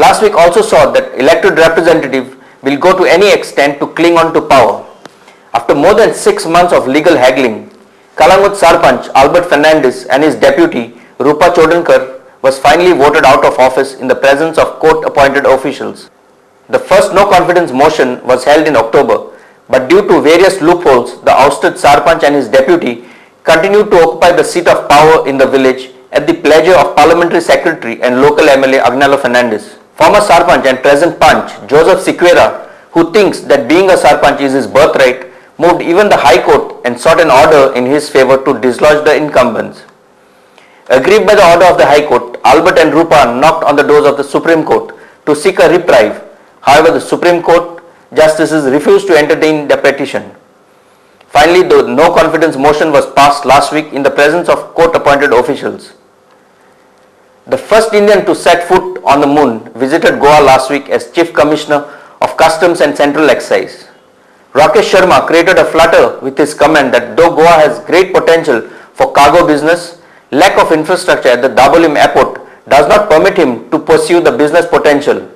last week also saw that elected representative will go to any extent to cling on to power. After more than 6 months of legal haggling, Kalangut Sarpanch Albert Fernandez and his deputy Rupa Chodankar was finally voted out of office in the presence of court-appointed officials. The first no-confidence motion was held in October, but due to various loopholes, the ousted Sarpanch and his deputy continued to occupy the seat of power in the village at the pleasure of Parliamentary Secretary and local MLA Agnello Fernandez. Former Sarpanch and present Panch Joseph Siqueira, who thinks that being a Sarpanch is his birthright, moved even the High Court and sought an order in his favour to dislodge the incumbents. Aggrieved by the order of the High Court, Albert and Rupa knocked on the doors of the Supreme Court to seek a reprieve. However, the Supreme Court justices refused to entertain the petition. Finally, the no-confidence motion was passed last week in the presence of court-appointed officials. The first Indian to set foot on the moon visited Goa last week as Chief Commissioner of Customs and Central Excise. Rakesh Sharma created a flutter with his comment that though Goa has great potential for cargo business, lack of infrastructure at the Dabolim airport does not permit him to pursue the business potential.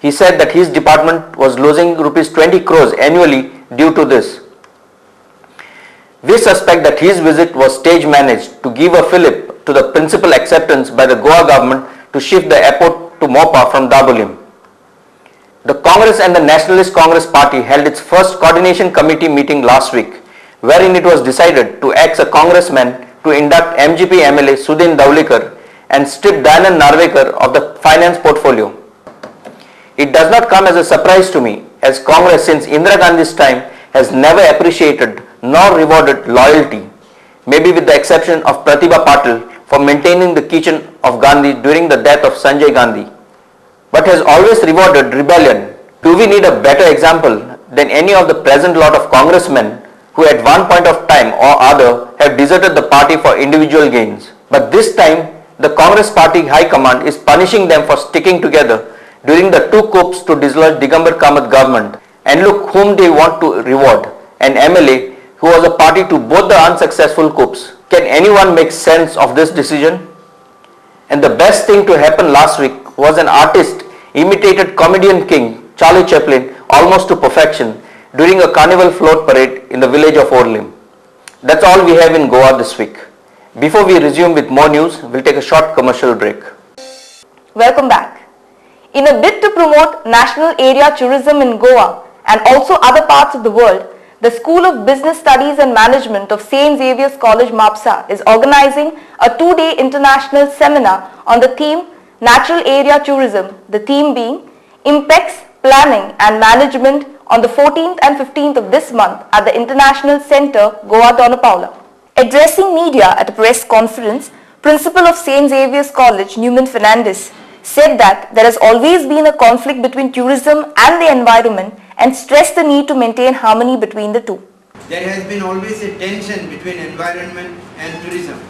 He said that his department was losing rupees 20 crores annually due to this. We suspect that his visit was stage managed to give a fillip to the principal acceptance by the Goa government to shift the airport to Mopa from Dabolim. The Congress and the Nationalist Congress Party held its first coordination committee meeting last week, wherein it was decided to ask a congressman to induct MGP MLA Sudhin Daulikar and strip Dayanand Narvekar of the finance portfolio. It does not come as a surprise to me, as Congress since Indira Gandhi's time has never appreciated nor rewarded loyalty, maybe with the exception of Pratibha Patil for maintaining the kitchen of Gandhi during the death of Sanjay Gandhi, but has always rewarded rebellion. Do we need a better example than any of the present lot of congressmen who at one point of time or other have deserted the party for individual gains? But this time, the Congress Party High Command is punishing them for sticking together during the two coups to dislodge Digambar Kamath government. And look whom they want to reward, an MLA who was a party to both the unsuccessful coups. Can anyone make sense of this decision? And the best thing to happen last week was an artist imitated comedian king Charlie Chaplin almost to perfection during a carnival float parade in the village of Orlim. That's all we have in Goa this week. Before we resume with more news, we'll take a short commercial break. Welcome back. In a bid to promote national area tourism in Goa and also other parts of the world, the School of Business Studies and Management of St. Xavier's College, Mapsa is organizing a 2-day international seminar on the theme Natural Area Tourism, the theme being Impex Planning and Management on the 14th and 15th of this month at the International Centre, Goa, Dona Paula. Addressing media at a press conference, Principal of St. Xavier's College, Newman Fernandez, said that there has always been a conflict between tourism and the environment and stressed the need to maintain harmony between the two. There has been always a tension between environment and tourism.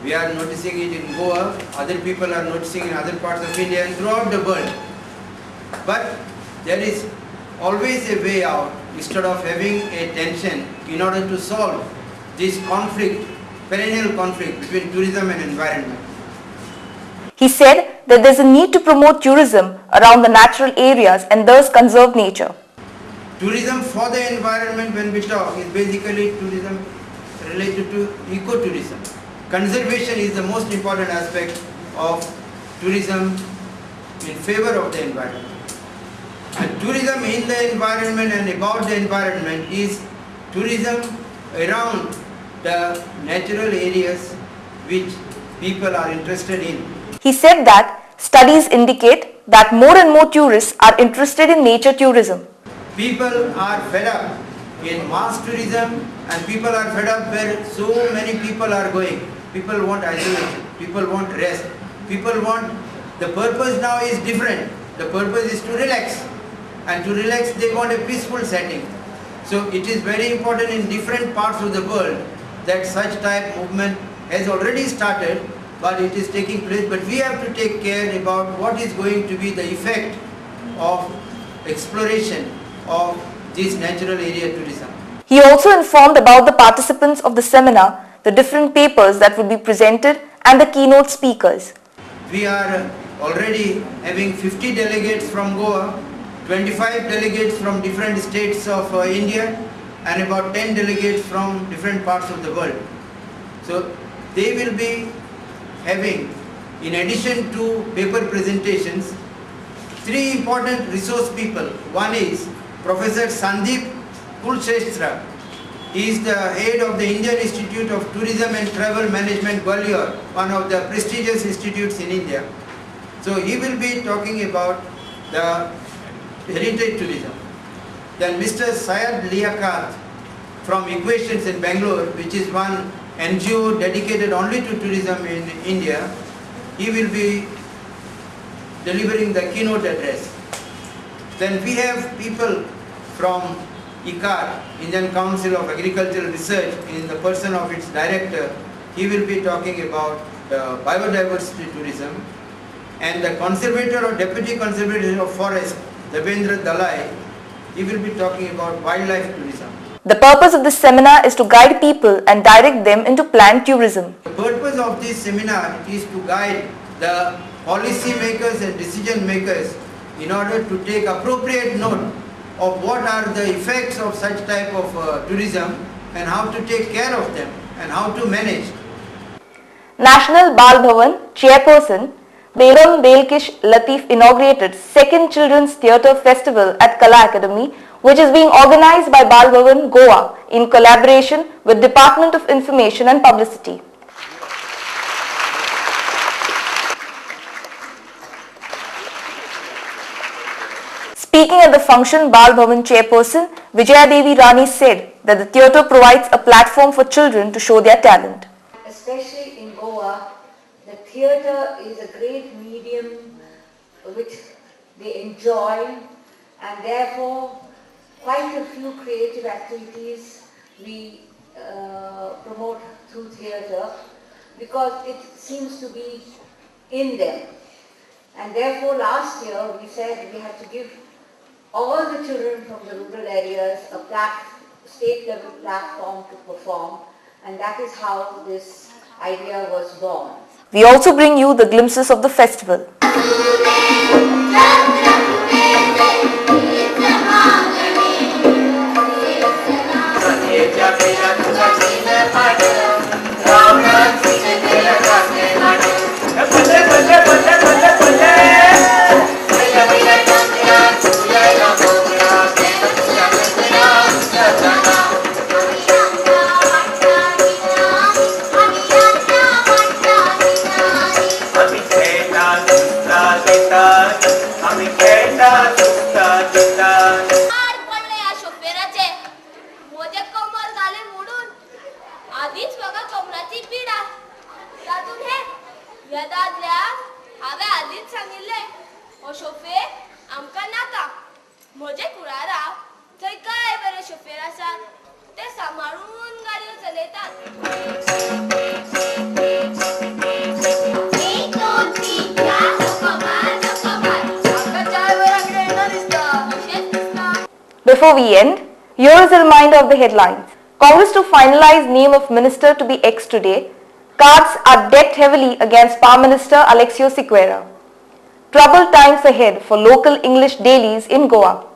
We are noticing it in Goa, other people are noticing in other parts of India and throughout the world. But there is always a way out instead of having a tension in order to solve this conflict, perennial conflict between tourism and environment. He said that there is a need to promote tourism around the natural areas and thus conserve nature. Tourism for the environment, when we talk, is basically tourism related to ecotourism. Conservation is the most important aspect of tourism in favor of the environment. And tourism in the environment and about the environment is tourism around the natural areas which people are interested in. He said that studies indicate that more and more tourists are interested in nature tourism. People are fed up in mass tourism and people are fed up where so many people are going. People want isolation, people want rest, people want, the purpose now is different. The purpose is to relax, and to relax they want a peaceful setting. So it is very important in different parts of the world that such type movement has already started, but it is taking place. But we have to take care about what is going to be the effect of exploration of this natural area tourism. He also informed about the participants of the seminar, the different papers that would be presented and the keynote speakers. We are already having 50 delegates from Goa, 25 delegates from different states of India, and about 10 delegates from different parts of the world. So they will be having, in addition to paper presentations, 3 important resource people. One is Professor Sandeep Kulshreshtha. He is the head of the Indian Institute of Tourism and Travel Management, Gwalior, one of the prestigious institutes in India. So he will be talking about the heritage tourism. Then Mr. Syed Liaquat from Equations in Bangalore, which is one NGO dedicated only to tourism in India, he will be delivering the keynote address. Then we have people from ICAR, Indian Council of Agricultural Research, in the person of its director. He will be talking about biodiversity tourism. And the conservator or deputy conservator of forest, Devendra Dalai, he will be talking about wildlife tourism. The purpose of this seminar is to guide people and direct them into planned tourism. The purpose of this seminar is to guide the policy makers and decision makers in order to take appropriate note of what are the effects of such type of tourism and how to take care of them and how to manage. National Bal Bhavan Chairperson Begum Belkish Latif inaugurated second Children's Theatre Festival at Kala Academy, which is being organized by Bal Bhavan Goa in collaboration with Department of Information and Publicity. Speaking at the function, Bal Bhavan Chairperson Vijaya Devi Rani said that the theatre provides a platform for children to show their talent. Especially in Goa, the theatre is a great medium which they enjoy, and therefore quite a few creative activities we promote through theatre because it seems to be in them. And therefore last year we said we had to give all the children from the rural areas a state level platform to perform, and that is how this idea was born. We also bring you the glimpses of the festival. आधीच बघा कमराची पीडा त्यातून हे यदादल्या हावे आधीच सांगितले ओ शोफे आमका नाका म्हजे कुळारा थंय काय बरे शोफेर आसात ते सांभाळून गाडयो चलयतात. Before we end, here is a reminder of the headlines. Congress to finalize name of minister to be ex today. Cards are decked heavily against Prime Minister Alexio Sequeira. Troubled times ahead for local English dailies in Goa.